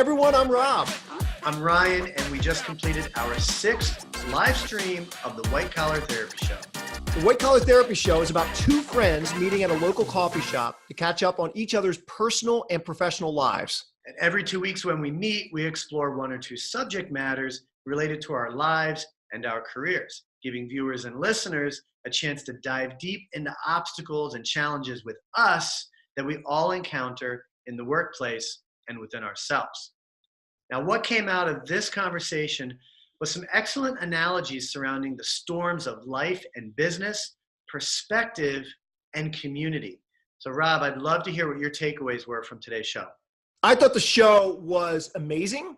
everyone, I'm Rob. I'm Ryan, and we just completed our 6th live stream of the White Collar Therapy Show. The White Collar Therapy Show is about two friends meeting at a local coffee shop to catch up on each other's personal and professional lives. And every 2 weeks when we meet, we explore one or two subject matters related to our lives and our careers, giving viewers and listeners a chance to dive deep into obstacles and challenges with us that we all encounter in the workplace and within ourselves. Now, what came out of this conversation was some excellent analogies surrounding the storms of life and business, perspective, and community. So, Rob, I'd love to hear what your takeaways were from today's show. I thought the show was amazing,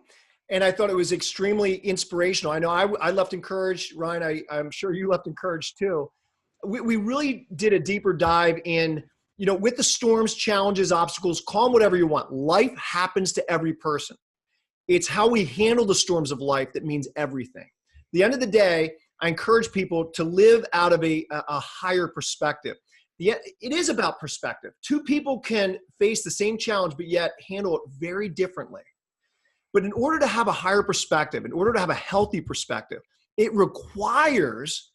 and I thought it was extremely inspirational. I know I left encouraged. Ryan, I'm sure you left encouraged too. We really did a deeper dive in, with the storms, challenges, obstacles, call them whatever you want. Life happens to every person. It's how we handle the storms of life that means everything. At the end of the day, I encourage people to live out of a higher perspective. It is about perspective. Two people can face the same challenge, but yet handle it very differently. But in order to have a higher perspective, in order to have a healthy perspective, it requires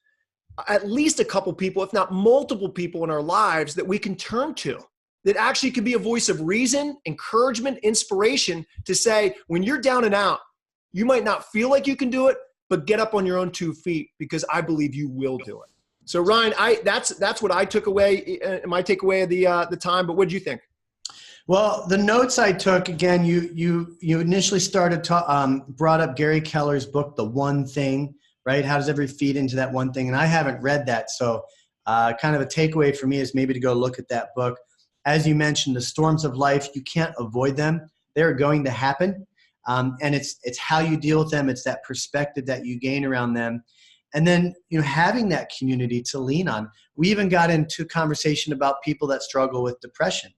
at least a couple people, if not multiple people in our lives that we can turn to, that actually can be a voice of reason, encouragement, inspiration to say, when you're down and out, you might not feel like you can do it, but get up on your own 2 feet because I believe you will do it. So Ryan, that's what I took away, my takeaway of the time, but what did you think? Well, the notes I took, again, you initially brought up Gary Keller's book, The One Thing, right? How does everybody feed into that one thing? And I haven't read that. So kind of a takeaway for me is maybe to go look at that book. As you mentioned, the storms of life, you can't avoid them. They're going to happen. And it's how you deal with them. It's that perspective that you gain around them. And then, having that community to lean on. We even got into conversation about people that struggle with depression.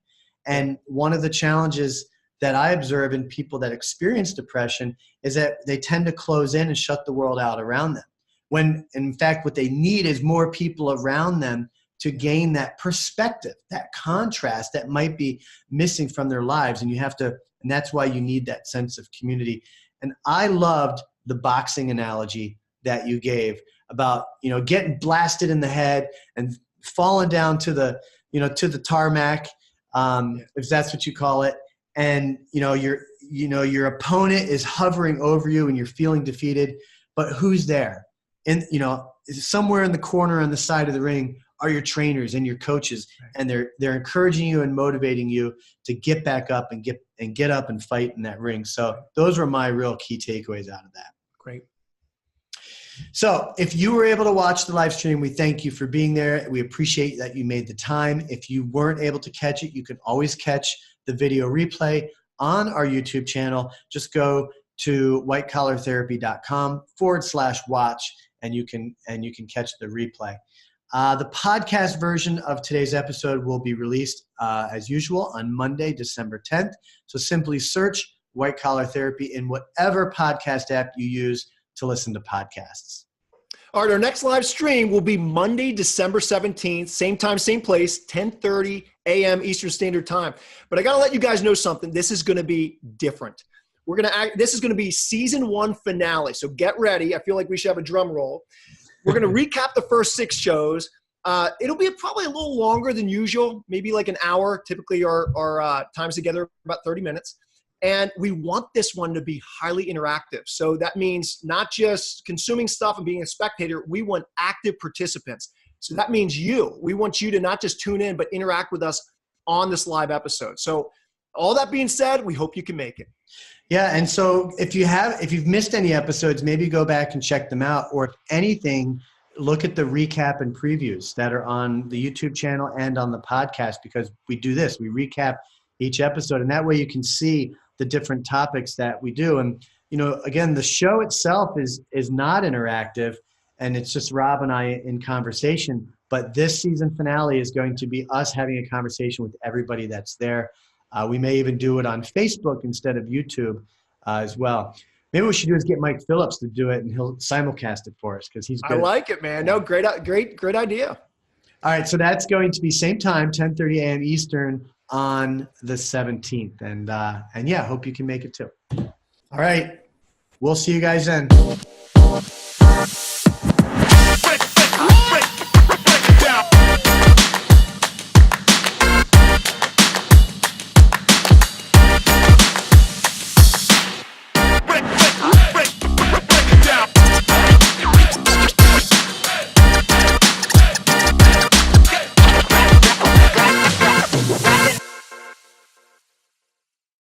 And one of the challenges that I observe in people that experience depression is that they tend to close in and shut the world out around them. When, in fact, what they need is more people around them to gain that perspective, that contrast that might be missing from their lives. And that's why you need that sense of community. And I loved the boxing analogy that you gave about, getting blasted in the head and falling down to the tarmac, if that's what you call it. And, your opponent is hovering over you and you're feeling defeated, but who's there? And, somewhere in the corner on the side of the ring are your trainers and your coaches, and they're encouraging you and motivating you to get back up and get up and fight in that ring. So those were my real key takeaways out of that. Great. So if you were able to watch the live stream, we thank you for being there. We appreciate that you made the time. If you weren't able to catch it, you can always catch the video replay on our YouTube channel. Just go to whitecollartherapy.com/watch and you can catch the replay. The podcast version of today's episode will be released as usual on Monday, December 10th. So simply search White Collar Therapy in whatever podcast app you use to listen to podcasts. All right, our next live stream will be Monday, December 17th, same time, same place, 10:30 a.m. Eastern Standard Time. But I got to let you guys know something. This is going to be different. This is going to be season 1 finale. So get ready. I feel like we should have a drum roll. We're going to recap the first 6 shows. It'll be probably a little longer than usual, maybe like an hour. Typically our times together about 30 minutes. And we want this one to be highly interactive. So that means not just consuming stuff and being a spectator. We want active participants. So that means we want you to not just tune in, but interact with us on this live episode. So all that being said, we hope you can make it. Yeah, and so if you've missed any episodes, maybe go back and check them out. Or if anything, look at the recap and previews that are on the YouTube channel and on the podcast, because we do this. We recap each episode, and that way you can see the different topics that we do. And, again, the show itself is not interactive, and it's just Rob and I in conversation. But this season finale is going to be us having a conversation with everybody that's there. We may even do it on Facebook instead of YouTube as well. Maybe what we should do is get Mike Phillips to do it, and he'll simulcast it for us because he's good. I like it, man. No, great idea. All right, so that's going to be same time, 10:30 a.m. Eastern on the 17th. And yeah, hope you can make it too. All right. We'll see you guys then.